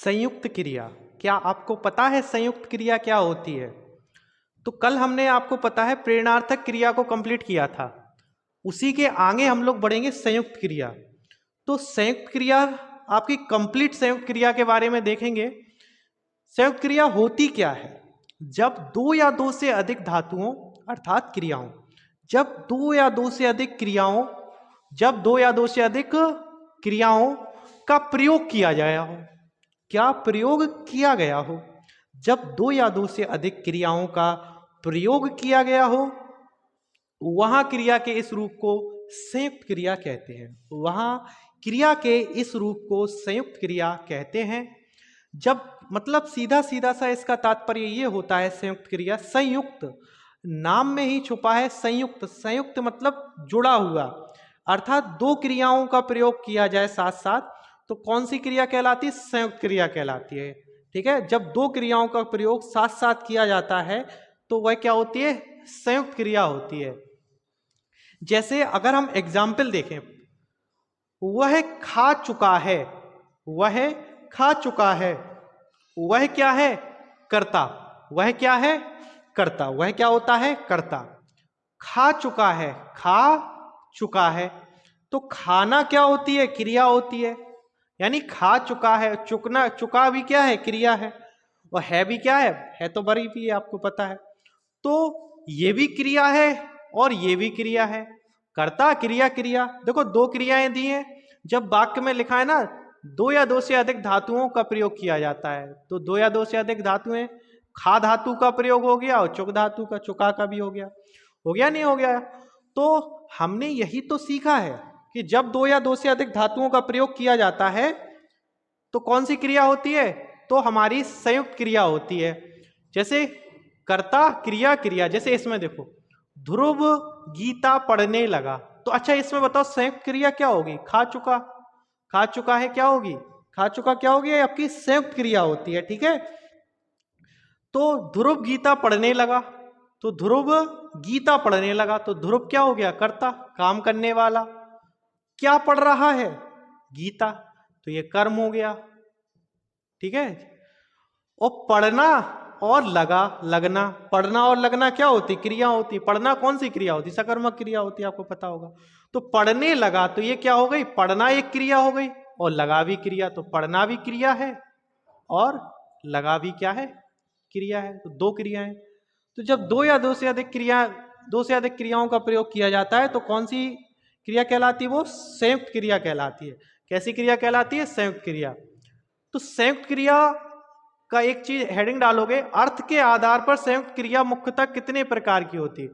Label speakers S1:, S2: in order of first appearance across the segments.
S1: संयुक्त क्रिया, क्या आपको पता है संयुक्त क्रिया क्या होती है? तो कल हमने आपको पता है प्रेरणार्थक क्रिया को कंप्लीट किया था, उसी के आगे हम लोग बढ़ेंगे संयुक्त क्रिया। तो संयुक्त क्रिया, आपकी कंप्लीट संयुक्त क्रिया के बारे में देखेंगे। संयुक्त क्रिया होती क्या है? जब दो या दो से अधिक धातुओं अर्थात क्रियाओं, जब दो या दो से अधिक क्रियाओं, जब दो या दो से अधिक क्रियाओं का प्रयोग किया गया हो। क्या प्रयोग किया गया हो? जब दो या दो से अधिक क्रियाओं का प्रयोग किया गया हो, वहां क्रिया के इस रूप को संयुक्त क्रिया कहते हैं। वहां क्रिया के इस रूप को संयुक्त क्रिया कहते हैं। जब मतलब सीधा सीधा सा इसका तात्पर्य ये होता है, संयुक्त क्रिया, संयुक्त नाम में ही छुपा है संयुक्त। संयुक्त मतलब जुड़ा हुआ, अर्थात दो क्रियाओं का प्रयोग किया जाए साथ साथ, तो कौन सी क्रिया कहलाती है? संयुक्त क्रिया कहलाती है। ठीक है, जब दो क्रियाओं का प्रयोग साथ साथ किया जाता है तो वह क्या होती है? संयुक्त क्रिया होती है। जैसे अगर हम एग्जाम्पल देखें, वह खा चुका है, वह खा चुका है, वह क्या है? कर्ता। वह क्या है? कर्ता। वह क्या होता है? कर्ता। खा चुका है, खा चुका है, तो खाना क्या होती है? क्रिया होती है। यानी खा चुका है, चुकना, चुका भी क्या है? क्रिया है। और है भी क्या है तो बड़ी भी है, आपको पता है। तो ये भी क्रिया है और ये भी क्रिया है। कर्ता, क्रिया, क्रिया। देखो दो क्रियाएं दी हैं। जब वाक्य में लिखा है ना, दो या दो से अधिक धातुओं का प्रयोग किया जाता है, तो दो या दो से अधिक धातुएं, खा धातु का प्रयोग हो गया और चुक धातु का, चुका का भी हो गया। हो गया नहीं हो गया? तो हमने यही तो सीखा है कि जब दो या दो से अधिक धातुओं का प्रयोग किया जाता है तो कौन सी क्रिया होती है? तो हमारी संयुक्त क्रिया होती है। जैसे कर्ता, क्रिया, क्रिया। जैसे इसमें देखो, ध्रुव गीता पढ़ने लगा, तो अच्छा इसमें बताओ संयुक्त क्रिया क्या होगी? खा चुका। खा चुका है क्या होगी? खा चुका क्या होगी? आपकी संयुक्त क्रिया होती है। ठीक है, तो ध्रुव गीता पढ़ने लगा, तो ध्रुव गीता पढ़ने लगा, तो ध्रुव क्या हो गया? कर्ता, काम करने वाला। क्या पढ़ रहा है? गीता, तो ये कर्म हो गया। ठीक है, और पढ़ना और लगा, लगना, पढ़ना और लगना क्या होती? क्रिया होती। पढ़ना कौन सी क्रिया होती? सकर्मक क्रिया होती, आपको पता होगा। तो पढ़ने लगा, तो ये क्या हो गई? पढ़ना एक क्रिया हो गई, और लगा भी क्रिया। तो पढ़ना भी क्रिया है और लगा भी क्या है? क्रिया है। तो दो क्रियाएं। तो जब दो या दो से अधिक क्रिया, दो से अधिक क्रियाओं का प्रयोग किया जाता है तो कौन सी क्रिया कहलाती है? वो संयुक्त क्रिया कहलाती है। कैसी क्रिया कहलाती है? संयुक्त क्रिया। तो संयुक्त क्रिया का एक चीज हेडिंग डालोगे, अर्थ के आधार पर संयुक्त क्रिया मुख्यतः कितने प्रकार की होती है?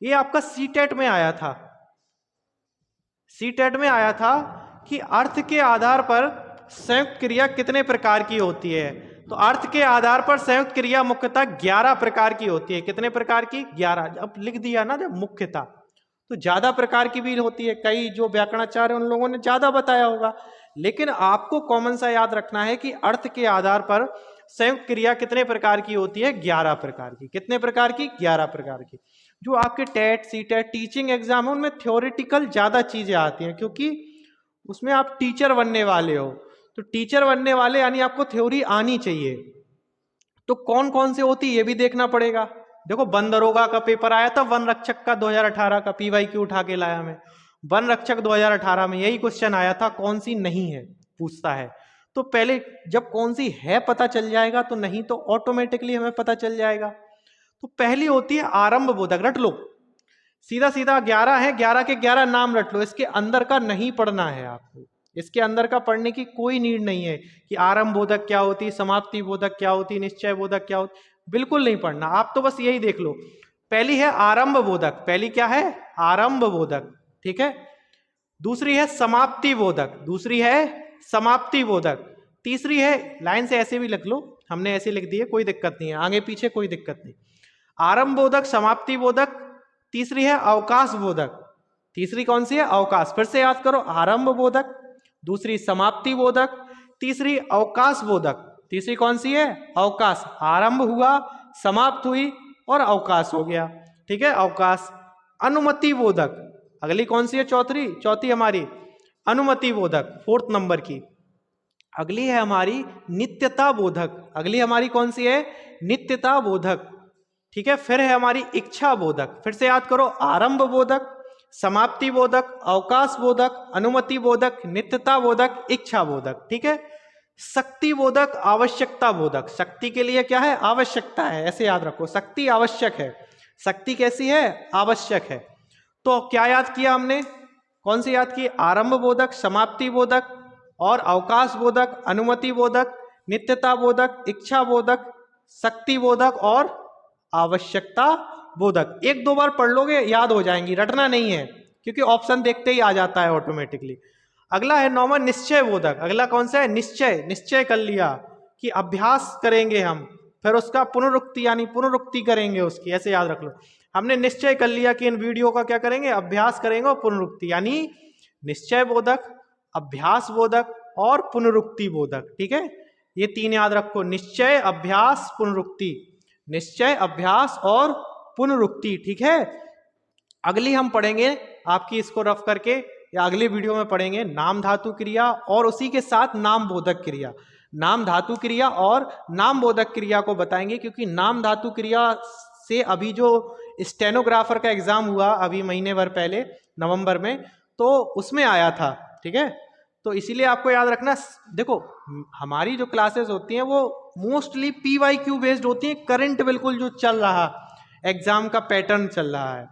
S1: ये आपका सीटेट में आया था। सीटेट में आया था कि अर्थ के आधार पर संयुक्त क्रिया कितने प्रकार की होती है। तो अर्थ के आधार पर संयुक्त क्रिया मुख्यतः 11 प्रकार की होती है। कितने प्रकार की? 11। अब लिख दिया ना जब मुख्यतः, तो ज्यादा प्रकार की भी होती है। कई जो व्याकरणाचार्य उन लोगों ने ज्यादा बताया होगा, लेकिन आपको कॉमन सा याद रखना है कि अर्थ के आधार पर संयुक्त क्रिया कितने प्रकार की होती है? 11 प्रकार की। कितने प्रकार की? 11 प्रकार की। जो आपके टेट, सीटेट, टीचिंग एग्जाम है, उनमें थ्योरेटिकल ज्यादा चीजें आती हैं, क्योंकि उसमें आप टीचर बनने वाले हो। तो टीचर बनने वाले यानी आपको थ्योरी आनी चाहिए। तो कौन कौन से होती ये भी देखना पड़ेगा। देखो वन दरोगा का पेपर आया था, वन रक्षक का 2018 का, PYQ उठा के लाया मैं। वन रक्षक 2018 में यही क्वेश्चन आया था, कौन सी नहीं है पूछता है। तो पहले जब कौन सी है पता चल जाएगा, तो नहीं तो ऑटोमेटिकली हमें पता चल जाएगा। तो पहली होती है आरंभ बोधक। रट लो, सीधा सीधा 11 है, 11 के 11 नाम रट लो। इसके अंदर का नहीं पढ़ना है आपको, इसके अंदर का पढ़ने की कोई नीड नहीं है कि आरंभ बोधक क्या होती, समाप्ति बोधक क्या होती, निश्चय बोधक क्या होती, बिल्कुल नहीं पढ़ना। आप तो बस यही देख लो। पहली है आरंभ बोधक। पहली क्या है? आरंभ बोधक। ठीक है, दूसरी है समाप्ति बोधक। दूसरी है समाप्ति बोधक। तीसरी है, लाइन से ऐसे भी लिख लो, हमने ऐसे लिख दी है, कोई दिक्कत नहीं है, आगे पीछे कोई दिक्कत नहीं। आरंभ बोधक, समाप्ति बोधक, तीसरी है अवकाश बोधक। तीसरी कौन सी है? अवकाश। फिर से याद करो, आरंभ बोधक, दूसरी समाप्ति बोधक, तीसरी अवकाश बोधक। तीसरी कौन सी है? अवकाश। आरंभ हुआ, समाप्त हुई और अवकाश हो गया। ठीक है, अवकाश। अनुमति बोधक, अगली कौन सी है? चौथी हमारी अनुमति बोधक, 4th नंबर की। अगली है हमारी नित्यता बोधक। अगली हमारी कौन सी है? नित्यता बोधक। ठीक है, फिर है हमारी इच्छा बोधक। फिर से याद करो, आरंभ बोधक, समाप्ति बोधक, अवकाश बोधक, अनुमति बोधक, नित्यता बोधक, इच्छा बोधक। ठीक है, शक्ति बोधक, आवश्यकता बोधक। शक्ति के लिए क्या है? आवश्यकता है, ऐसे याद रखो, शक्ति आवश्यक है। शक्ति कैसी है? आवश्यक है। तो क्या याद किया हमने? कौन सी याद की? आरंभ बोधक, समाप्ति बोधक और अवकाश बोधक, अनुमति बोधक, नित्यता बोधक, इच्छा बोधक, शक्ति बोधक और आवश्यकता बोधक। एक दो बार पढ़ लोगे याद हो जाएंगी, रटना नहीं है, क्योंकि ऑप्शन देखते ही आ जाता है ऑटोमेटिकली। अगला है नौवां निश्चय बोधक। अगला कौन सा है? निश्चय। निश्चय कर लिया कि अभ्यास करेंगे हम, फिर उसका पुनरुक्ति यानी पुनरुक्ति करेंगे उसकी, ऐसे याद रख लो। हमने निश्चय कर लिया कि इन वीडियो का क्या करेंगे? अभ्यास करेंगे और पुनरुक्ति, यानी निश्चय बोधक, अभ्यास बोधक और पुनरुक्ति बोधक। ठीक है, ये तीन याद रखो, निश्चय, अभ्यास, पुनरुक्ति। निश्चय, अभ्यास और पुनरुक्ति। ठीक है, अगली हम पढ़ेंगे आपकी इसको रफ करके, या अगले वीडियो में पढ़ेंगे नाम धातु क्रिया और उसी के साथ नाम बोधक क्रिया। नाम धातु क्रिया और नाम बोधक क्रिया को बताएंगे, क्योंकि नाम धातु क्रिया से अभी जो स्टेनोग्राफर का एग्जाम हुआ अभी महीने भर पहले नवंबर में, तो उसमें आया था। ठीक है, तो इसीलिए आपको याद रखना। देखो, हमारी जो क्लासेस होती हैं वो मोस्टली PYQ बेस्ड होती हैं, करंट बिल्कुल जो चल रहा एग्जाम का पैटर्न चल रहा है।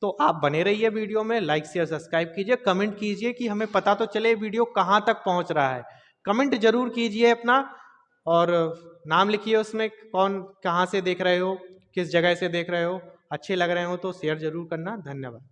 S1: तो आप बने रहिए वीडियो में, लाइक शेयर सब्सक्राइब कीजिए, कमेंट कीजिए कि हमें पता तो चले वीडियो कहाँ तक पहुँच रहा है। कमेंट जरूर कीजिए अपना, और नाम लिखिए उसमें, कौन कहाँ से देख रहे हो, किस जगह से देख रहे हो। अच्छे लग रहे हो तो शेयर जरूर करना। धन्यवाद।